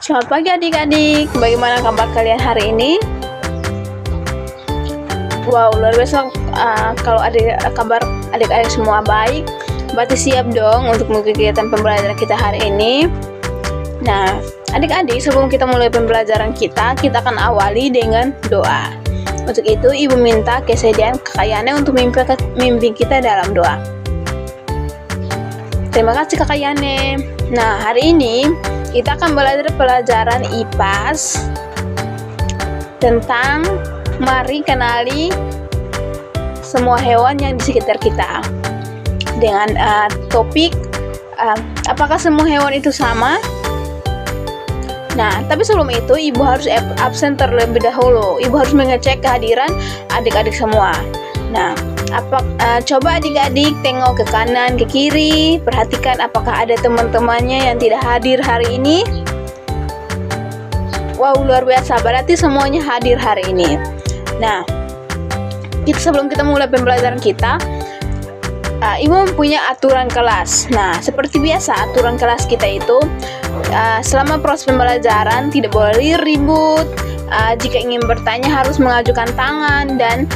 Selamat pagi adik-adik, bagaimana kabar kalian hari ini? Wow, luar biasa. Kalau kabar adik-adik semua baik, berarti siap dong untuk mengikuti kegiatan pembelajaran kita hari ini. Nah, adik-adik, sebelum kita mulai pembelajaran kita akan awali dengan doa. Untuk itu, Ibu minta kesediaan Kakak Yane untuk memimpin kita dalam doa. Terima kasih Kakak Yane. Nah, hari ini kita akan belajar pelajaran IPAS tentang mari kenali semua hewan yang di sekitar kita dengan topik apakah semua hewan itu sama? Nah, tapi sebelum itu Ibu harus absen terlebih dahulu. Ibu harus mengecek kehadiran adik-adik semua. Nah, coba adik-adik tengok ke kanan, ke kiri, perhatikan apakah ada teman-temannya yang tidak hadir hari ini. Wow, luar biasa, berarti semuanya hadir hari ini. Nah, sebelum kita mulai pembelajaran kita, Ibu mempunyai aturan kelas. Nah, seperti biasa aturan kelas kita itu selama proses pembelajaran tidak boleh ribut. Jika ingin bertanya harus mengajukan tangan dan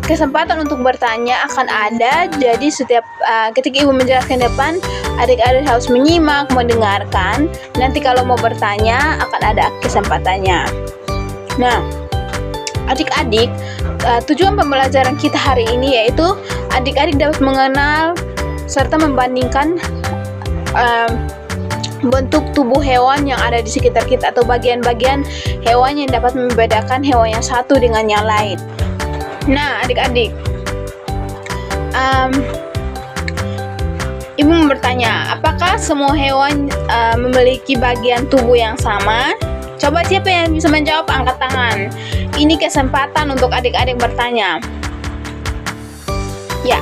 kesempatan untuk bertanya akan ada. Jadi setiap ketika Ibu menjelaskan depan, adik-adik harus menyimak, mendengarkan. Nanti kalau mau bertanya akan ada kesempatannya. Nah, adik-adik, tujuan pembelajaran kita hari ini yaitu adik-adik dapat mengenal serta membandingkan bentuk tubuh hewan yang ada di sekitar kita atau bagian-bagian hewan yang dapat membedakan hewan yang satu dengan yang lain. Nah, adik-adik, Ibu mau bertanya, apakah semua hewan memiliki bagian tubuh yang sama? Coba siapa yang bisa menjawab angkat tangan. Ini kesempatan untuk adik-adik bertanya. Ya,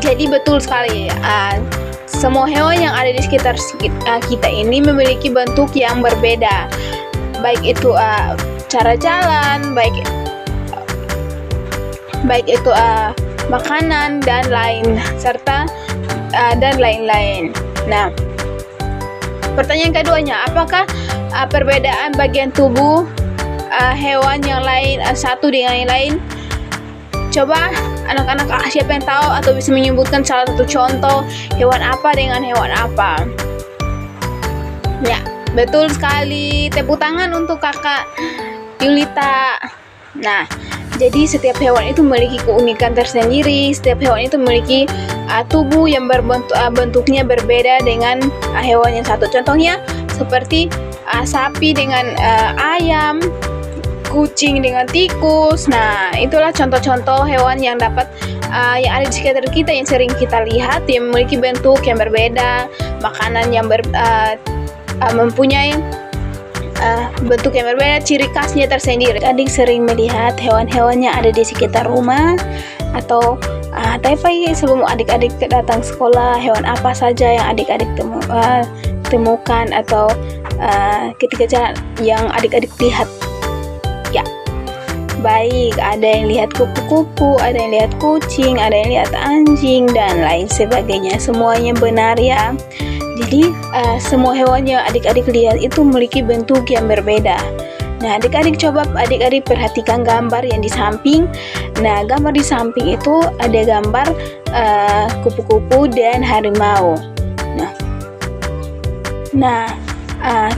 jadi betul sekali. Semua hewan yang ada di sekitar kita ini memiliki bentuk yang berbeda. Baik itu cara jalan, baik itu makanan dan lain serta dan lain-lain. Nah, pertanyaan keduanya, apakah perbedaan bagian tubuh hewan yang lain satu dengan yang lain? Coba anak-anak siapa yang tahu atau bisa menyebutkan salah satu contoh hewan apa dengan hewan apa? Ya, betul sekali. Tepuk tangan untuk Kakak Yulita. Nah, jadi setiap hewan itu memiliki keunikan tersendiri. Setiap hewan itu memiliki tubuh yang bentuknya berbeda dengan hewan yang satu. Contohnya seperti sapi dengan ayam, kucing dengan tikus. Nah, itulah contoh-contoh hewan yang dapat yang ada di sekitar kita yang sering kita lihat yang memiliki bentuk yang berbeda, makanan yang mempunyai bentuk yang berbeda, ciri khasnya tersendiri. Adik sering melihat hewan-hewan yang ada di sekitar rumah atau tapi sebelum adik-adik datang sekolah, hewan apa saja yang adik-adik temukan atau ketika jalan yang adik-adik lihat? Ya, baik, ada yang lihat kupu-kupu, ada yang lihat kucing, ada yang lihat anjing, dan lain sebagainya. Semuanya benar ya. Jadi semua hewan yang adik-adik lihat itu memiliki bentuk yang berbeda. Nah, adik-adik coba perhatikan gambar yang di samping. Nah, gambar di samping itu ada gambar kupu-kupu dan harimau. Nah,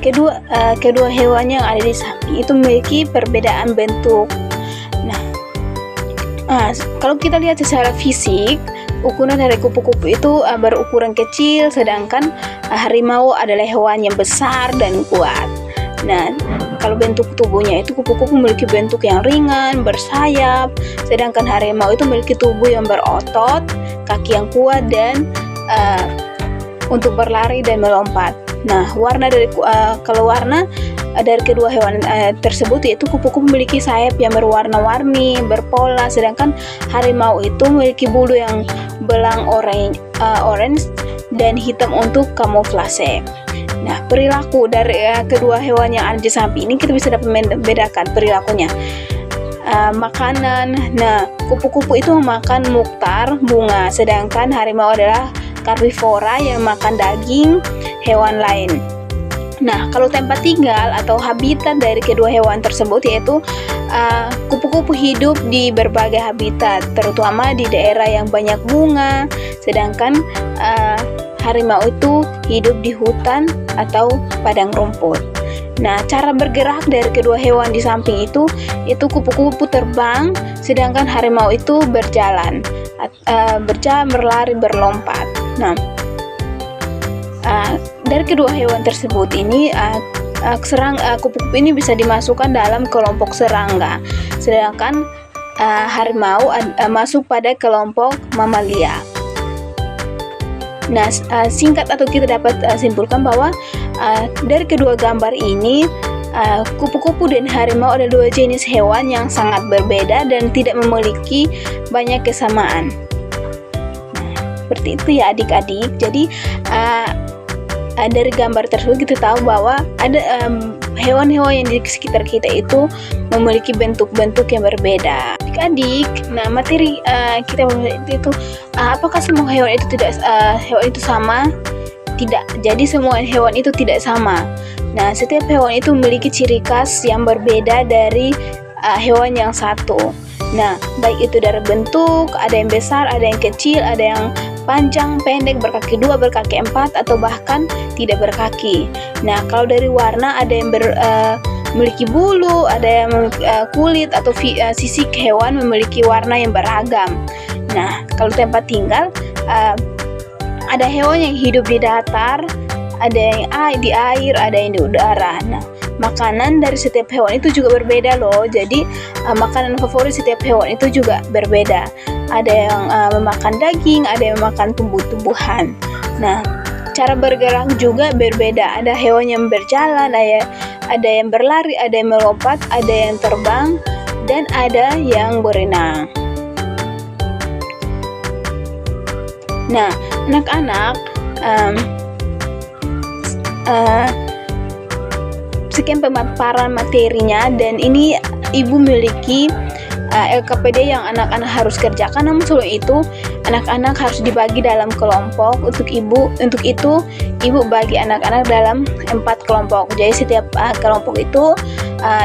kedua hewan yang ada di samping itu memiliki perbedaan bentuk. Nah, kalau kita lihat secara fisik, ukuran dari kupu-kupu itu berukuran kecil, sedangkan harimau adalah hewan yang besar dan kuat. Nah, kalau bentuk tubuhnya itu kupu-kupu memiliki bentuk yang ringan, bersayap, sedangkan harimau itu memiliki tubuh yang berotot, kaki yang kuat dan untuk berlari dan melompat. Nah, kalau warna dari kedua hewan tersebut yaitu kupu-kupu memiliki sayap yang berwarna-warni, berpola, sedangkan harimau itu memiliki bulu yang belang orange dan hitam untuk kamuflase. Nah, perilaku dari kedua hewan yang ada di samping ini kita bisa dapat membedakan perilakunya. Makanan, nah kupu-kupu itu memakan nektar bunga, sedangkan harimau adalah karnivora yang makan daging hewan lain. Nah, kalau tempat tinggal atau habitat dari kedua hewan tersebut yaitu kupu-kupu hidup di berbagai habitat, terutama di daerah yang banyak bunga, sedangkan harimau itu hidup di hutan atau padang rumput. Nah, cara bergerak dari kedua hewan di samping itu kupu-kupu terbang, sedangkan harimau itu berjalan, berlari, berlompat. Nah, dari kedua hewan tersebut ini kupu-kupu ini bisa dimasukkan dalam kelompok serangga, sedangkan harimau masuk pada kelompok mamalia. Nah, singkat atau kita dapat simpulkan bahwa dari kedua gambar ini kupu-kupu dan harimau adalah dua jenis hewan yang sangat berbeda dan tidak memiliki banyak kesamaan. Nah, seperti itu ya adik-adik. Jadi dari gambar tersebut kita tahu bahwa ada hewan-hewan yang di sekitar kita itu memiliki bentuk-bentuk yang berbeda. Adik-adik, nah materi kita itu apakah semua hewan itu sama? Tidak. Jadi semua hewan itu tidak sama. Nah, setiap hewan itu memiliki ciri khas yang berbeda dari hewan yang satu. Nah, baik itu dari bentuk, ada yang besar, ada yang kecil, ada yang panjang, pendek, berkaki 2, berkaki 4, atau bahkan tidak berkaki. Nah, kalau dari warna ada yang memiliki bulu, ada yang kulit atau sisik hewan memiliki warna yang beragam. Nah, kalau tempat tinggal ada hewan yang hidup di datar, ada yang di air, ada yang di udara. Nah, makanan dari setiap hewan itu juga berbeda loh. Jadi makanan favorit setiap hewan itu juga berbeda. Ada yang memakan daging, ada yang memakan tumbuh-tumbuhan. Nah, cara bergerak juga berbeda. Ada hewan yang berjalan, ada yang berlari, ada yang melompat, ada yang terbang, dan ada yang berenang. Nah, anak-anak, sekian pemaparan materinya, dan ini ibu memiliki LKPD yang anak-anak harus kerjakan. Namun sebelum itu anak-anak harus dibagi dalam kelompok. Untuk itu ibu bagi anak-anak dalam 4 kelompok. Jadi setiap kelompok itu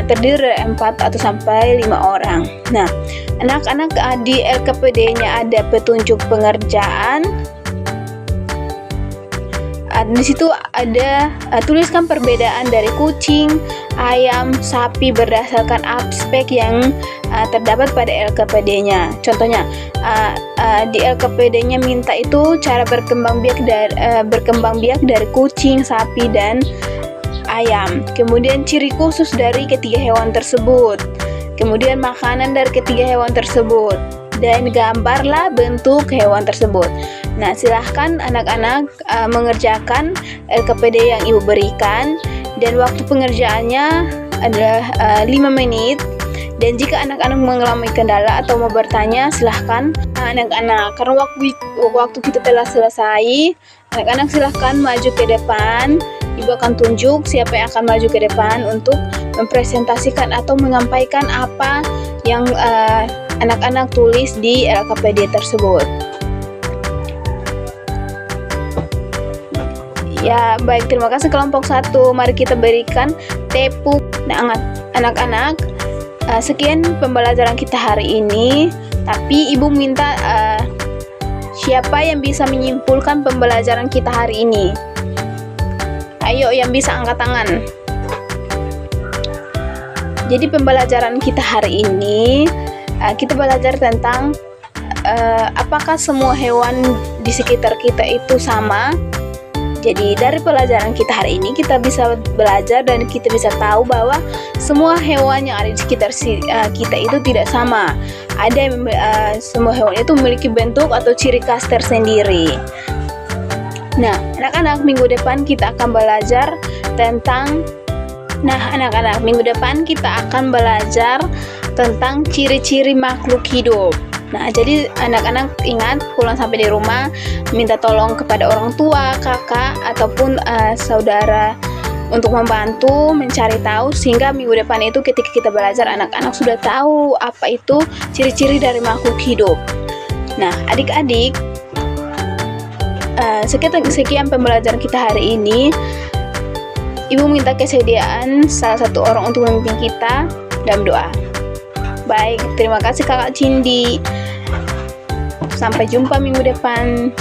terdiri dari 4 atau sampai 5 orang. Nah, anak-anak di LKPD-nya ada petunjuk pengerjaan. Di situ ada tuliskan perbedaan dari kucing, ayam, sapi berdasarkan aspek yang terdapat pada LKPD-nya. Contohnya, di LKPD-nya minta itu cara berkembang biak dari kucing, sapi, dan ayam. Kemudian ciri khusus dari ketiga hewan tersebut. Kemudian makanan dari ketiga hewan tersebut. Dan gambarlah bentuk hewan tersebut. Nah, silahkan anak-anak mengerjakan LKPD yang ibu berikan, dan waktu pengerjaannya adalah 5 menit. Dan jika anak-anak mengalami kendala atau mau bertanya, silahkan anak-anak. Karena waktu kita telah selesai, anak-anak silahkan maju ke depan. Ibu akan tunjuk siapa yang akan maju ke depan untuk mempresentasikan atau menyampaikan apa yang anak-anak tulis di LKPD tersebut. Ya, baik, terima kasih kelompok 1. Mari kita berikan tepuk. Nah, anak-anak, sekian pembelajaran kita hari ini. Tapi ibu minta siapa yang bisa menyimpulkan pembelajaran kita hari ini? Ayo, yang bisa angkat tangan. Jadi pembelajaran kita hari ini kita belajar tentang apakah semua hewan di sekitar kita itu sama. Jadi dari pelajaran kita hari ini kita bisa belajar dan kita bisa tahu bahwa semua hewan yang ada di sekitar kita itu tidak sama. Ada yang semua hewan itu memiliki bentuk atau ciri khas tersendiri. Nah, anak-anak, minggu depan kita akan belajar tentang tentang ciri-ciri makhluk hidup. Nah, jadi anak-anak ingat pulang sampai di rumah minta tolong kepada orang tua, kakak, ataupun saudara untuk membantu mencari tahu, sehingga minggu depan itu ketika kita belajar anak-anak sudah tahu apa itu ciri-ciri dari makhluk hidup. Nah, adik-adik, sekian pembelajaran kita hari ini. Ibu minta kesediaan salah satu orang untuk memimpin kita dalam doa. Baik, terima kasih Kakak Cindy. Sampai jumpa minggu depan.